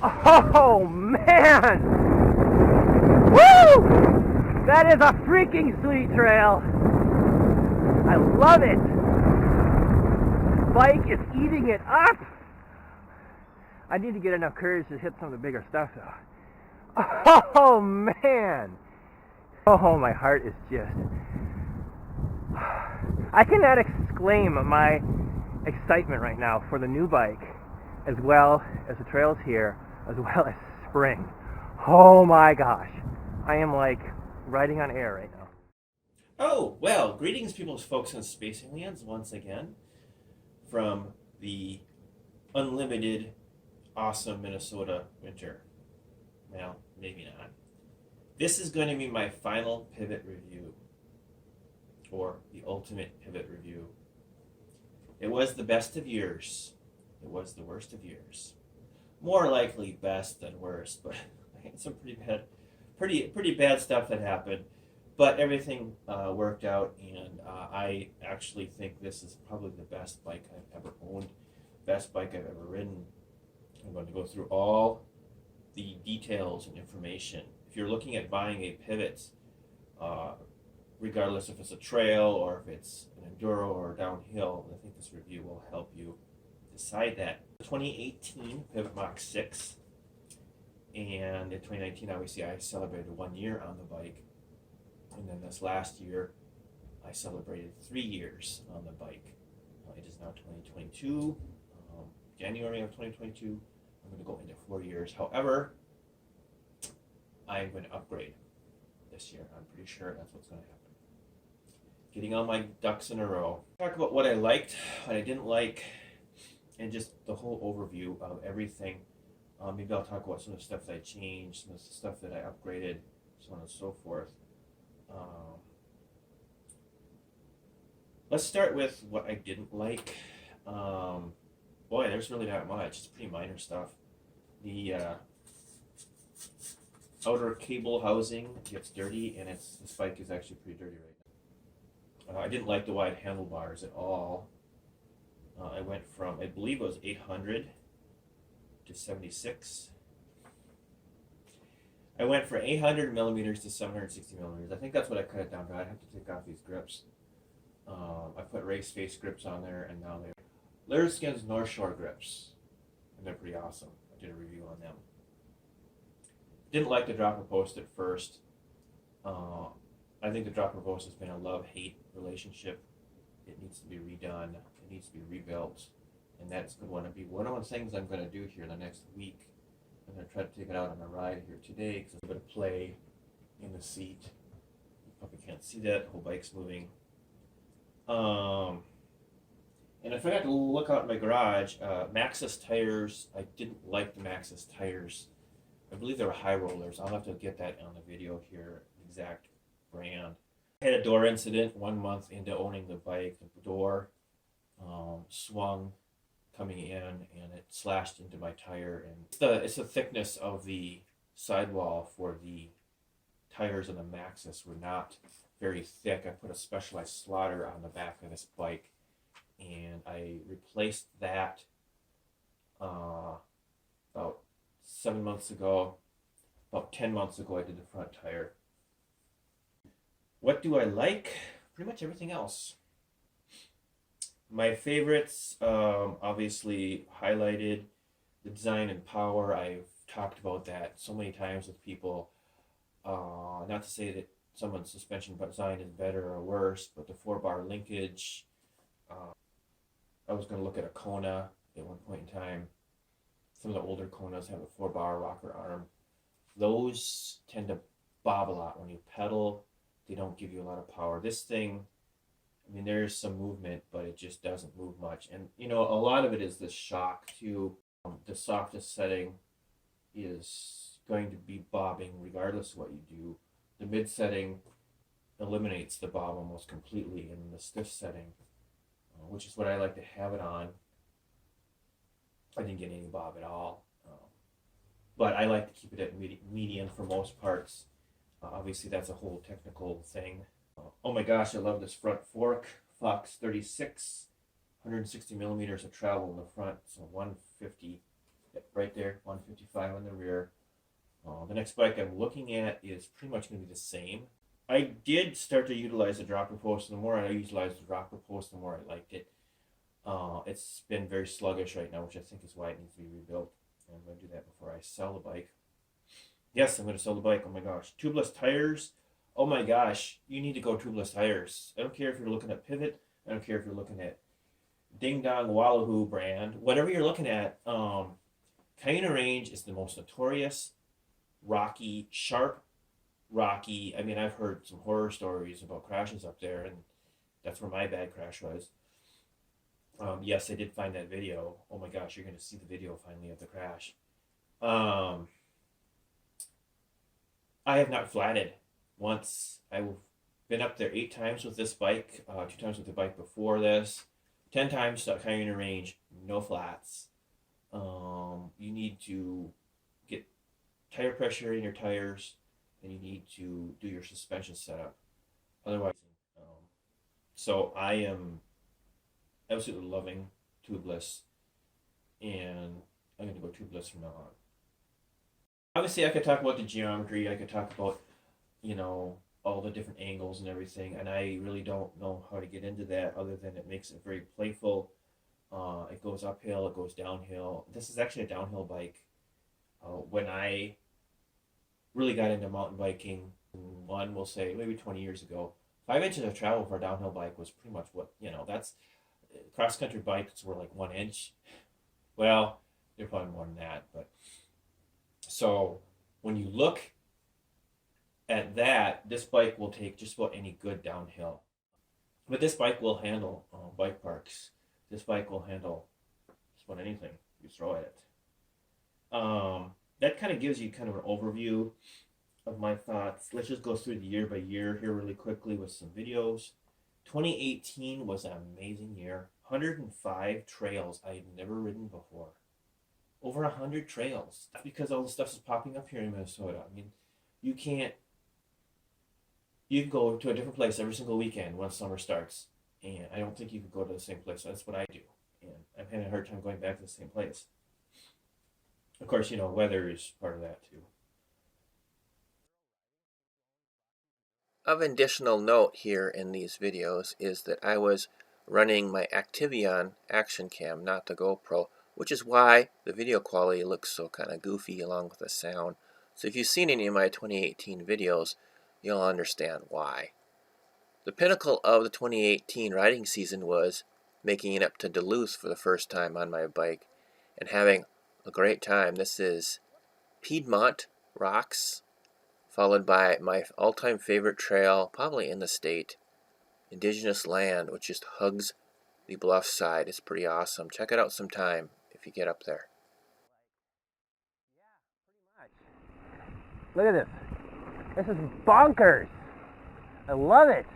Oh man! Woo! That is a freaking sweet trail. I love it. Bike is eating it up. I need to get enough courage to hit some of the bigger stuff though. Oh man! Oh, my heart is just... I cannot exclaim my excitement right now for the new bike, as well as the trails here, as well as spring. Oh my gosh. I am like riding on air right now. Oh, well, greetings people, folks on Space Aliens, once again, from the unlimited, awesome Minnesota winter. Well, maybe not. This is going to be my final pivot review, or the ultimate pivot review. It was the best of years. It was the worst of years. More likely best than worst, but I had some pretty bad stuff that happened. But everything worked out, and I actually think this is probably the best bike I've ever owned, best bike I've ever ridden. I'm going to go through all the details and information. If you're looking at buying a pivot, regardless if it's a trail or if it's an enduro or downhill, I think this review will help you decide that. 2018 Pivot Mach 6, and in 2019, obviously, I celebrated 1 year on the bike. And then this last year, I celebrated 3 years on the bike. It is now 2022, January of 2022. I'm going to go into 4 years. However, I'm going to upgrade this year. I'm pretty sure that's what's going to happen. Getting all my ducks in a row. Talk about what I liked, what I didn't like, and just the whole overview of everything. Maybe I'll talk about some of the stuff that I changed, some of the stuff that I upgraded, so on and so forth. Let's start with what I didn't like. Boy, there's really not much. It's pretty minor stuff. The outer cable housing gets dirty, and this bike is actually pretty dirty right now. I didn't like the wide handlebars at all. I went from, I believe it was 800 to 76. I went from 800 millimeters to 760 millimeters. I think that's what I cut it down to. I'd have to take off these grips. I put race face grips on there, and now they're Layerskin's North Shore grips, and they're pretty awesome. I did a review on them. Didn't like the dropper post at first. I think the dropper post has been a love-hate relationship. It needs to be redone. It needs to be rebuilt, and that's going to be one of the things I'm going to do here in the next week. I'm going to try to take it out on a ride here today because I'm going to play in the seat. You probably can't see that. The whole bike's moving. And I forgot to look out in my garage. Maxxis tires. I didn't like the Maxxis tires. I believe they were high rollers. I'll have to get that on the video here, exact brand. I had a door incident 1 month into owning the bike. The door swung coming in, and it slashed into my tire. And it's the thickness of the sidewall for the tires on the Maxxis were not very thick. I put a specialized slaughter on the back of this bike, and I replaced that about 7 months ago. About 10 months ago, I did the front tire. What do I like? Pretty much everything else. My favorites, obviously highlighted the design and power. I've talked about that so many times with people. Not to say that someone's suspension design is better or worse, but the 4-bar linkage. I was going to look at a Kona at one point in time. Some of the older Konas have a 4-bar rocker arm. Those tend to bob a lot when you pedal. They don't give you a lot of power. This thing, I mean, there's some movement, but it just doesn't move much. And, you know, a lot of it is the shock, too. The softest setting is going to be bobbing regardless of what you do. The mid setting eliminates the bob almost completely in the stiff setting, which is what I like to have it on. I didn't get any bob at all. But I like to keep it at medium for most parts. Obviously, that's a whole technical thing. Oh my gosh, I love this front fork. Fox 36, 160 millimeters of travel in the front, so 150 right there, 155 on the rear. The next bike I'm looking at is pretty much going to be the same. I did start to utilize the dropper post. The more I utilized the dropper post, the more I liked it. It's been very sluggish right now, which I think is why it needs to be rebuilt. And I'm going to do that before I sell the bike. Yes, I'm going to sell the bike. Oh my gosh. Tubeless tires. Oh my gosh. You need to go tubeless tires. I don't care if you're looking at Pivot. I don't care if you're looking at Ding Dong Wallahu brand. Whatever you're looking at, Cayuna Range is the most notorious, rocky, sharp, rocky. I mean, I've heard some horror stories about crashes up there, and that's where my bad crash was. Yes, I did find that video. Oh my gosh, you're going to see the video finally of the crash. I have not flatted once. I've been up there 8 times with this bike, 2 times with the bike before this, 10 times to Cayuna Range, no flats. You need to get tire pressure in your tires, and you need to do your suspension setup. Otherwise, so I am absolutely loving tubeless, and I'm going to go tubeless from now on. Obviously, I could talk about the geometry. I could talk about, all the different angles and everything, and I really don't know how to get into that other than it makes it very playful. It goes uphill, it goes downhill. This is actually a downhill bike. When I really got into mountain biking, one will say maybe 20 years ago, 5 inches of travel for a downhill bike was pretty much what, that's cross-country bikes were like 1 inch. Well, they're probably more than that, but so when you look at that, this bike will take just about any good downhill. But this bike will handle bike parks. This bike will handle just about anything you throw at it. That kind of gives you kind of an overview of my thoughts. Let's just go through the year by year here really quickly with some videos. 2018 was an amazing year. 105 trails I had never ridden before. Over 100 trails. That's because all the stuff is popping up here in Minnesota. I mean, you can go to a different place every single weekend when summer starts. And I don't think you could go to the same place. That's what I do. And I'm having a hard time going back to the same place. Of course, weather is part of that too. Of additional note here in these videos is that I was running my Activion action cam, not the GoPro, which is why the video quality looks so kind of goofy along with the sound. So if you've seen any of my 2018 videos, you'll understand why. The pinnacle of the 2018 riding season was making it up to Duluth for the first time on my bike and having a great time. This is Piedmont Rocks, followed by my all-time favorite trail, probably in the state, Indigenous Land, which just hugs the bluff side. It's pretty awesome. Check it out sometime if you get up there. Look at this. This is bonkers. I love it.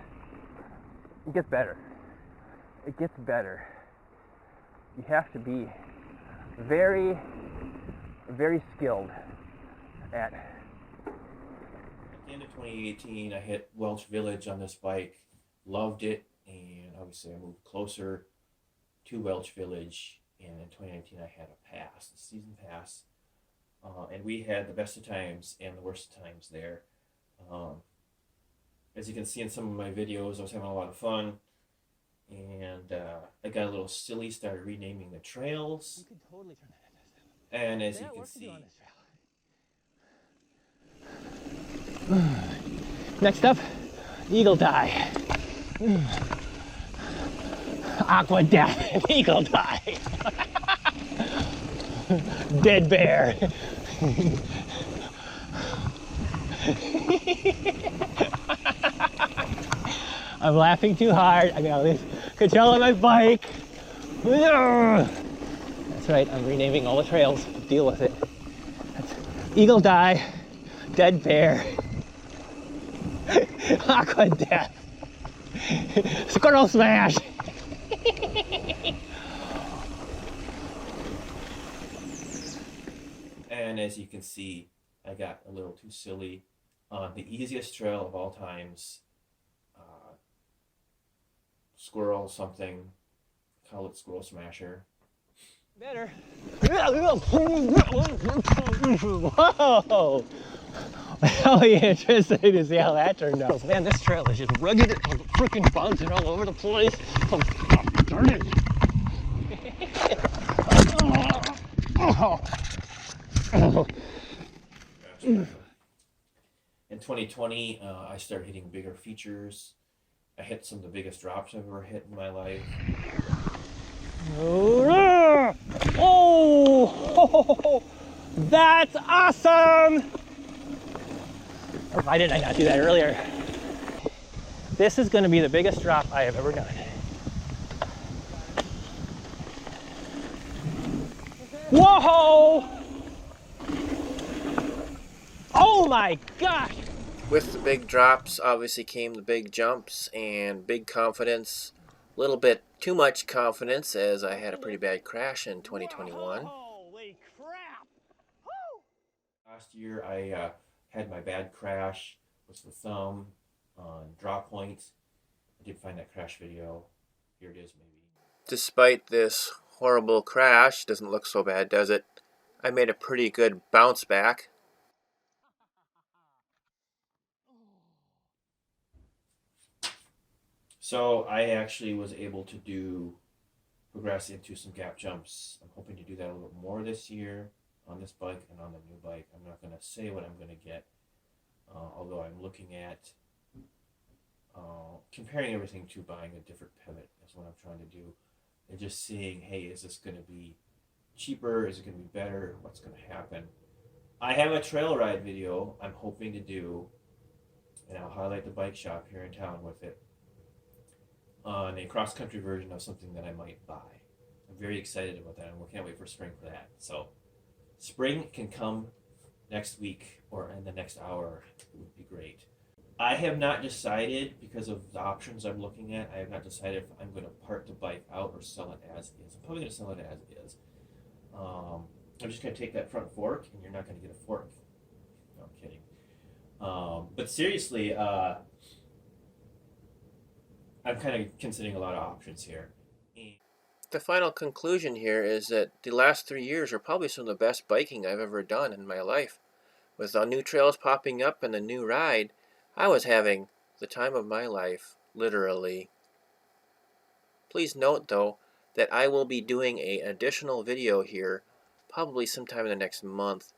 It gets better. It gets better. You have to be very, very skilled at. At the end of 2018, I hit Welch Village on this bike. Loved it, and obviously I moved closer to Welch Village. And in 2019, I had a pass, a season pass, and we had the best of times and the worst of times there. As you can see in some of my videos, I was having a lot of fun, and I got a little silly, started renaming the trails. You could totally turn that into stuff. And as you can see, next up, Eagle Die. Aqua Death, Eagle Die. Dead Bear. I'm laughing too hard. I got all this control on my bike. That's right, I'm renaming all the trails. Deal with it. That's Eagle Die, Dead Bear, Aqua Death, Squirrel Smash. and as you can see, I got a little too silly on the easiest trail of all times. Squirrel something, call it Squirrel Smasher. Better. Whoa! Hell yeah, interested to see how that turned out. Man, this trail is just rugged and freaking bouncing all over the place. Oh, darn it. In 2020, I started hitting bigger features. I hit some of the biggest drops I've ever hit in my life. Oh, that's awesome! Why did I not do that earlier? This is going to be the biggest drop I have ever done. Whoa! Oh my gosh! With the big drops, obviously came the big jumps and big confidence. A little bit too much confidence, as I had a pretty bad crash in 2021. Holy crap! Last year, I had my bad crash with the thumb on drop point. I did find that crash video. Here it is, maybe. Despite this horrible crash, doesn't look so bad, does it? I made a pretty good bounce back. So I actually was able to progress into some gap jumps. I'm hoping to do that a little bit more this year on this bike and on the new bike. I'm not going to say what I'm going to get, although I'm looking at comparing everything to buying a different pivot. That's what I'm trying to do. And just seeing, hey, is this going to be cheaper? Is it going to be better? What's going to happen? I have a trail ride video I'm hoping to do, and I'll highlight the bike shop here in town with it, on a cross-country version of something that I might buy. I'm very excited about that, and we can't wait for spring for that. So spring can come next week or in the next hour. It would be great. I have not decided, because of the options I'm looking at, I have not decided if I'm going to part the bike out or sell it as is. I'm probably going to sell it as is. I'm just going to take that front fork, and you're not going to get a fork. No, I'm kidding. But seriously, I'm kind of considering a lot of options here. The final conclusion here is that the last 3 years are probably some of the best biking I've ever done in my life. With the new trails popping up and the new ride, I was having the time of my life, literally. Please note, though, that I will be doing an additional video here, probably sometime in the next month,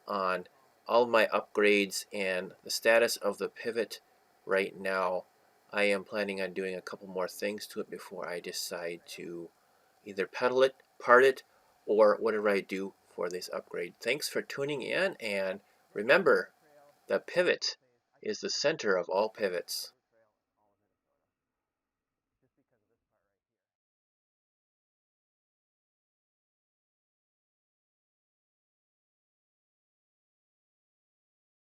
on all of my upgrades and the status of the Pivot right now. I am planning on doing a couple more things to it before I decide to either pedal it, part it, or whatever I do for this upgrade. Thanks for tuning in, and remember, the Pivot is the center of all pivots.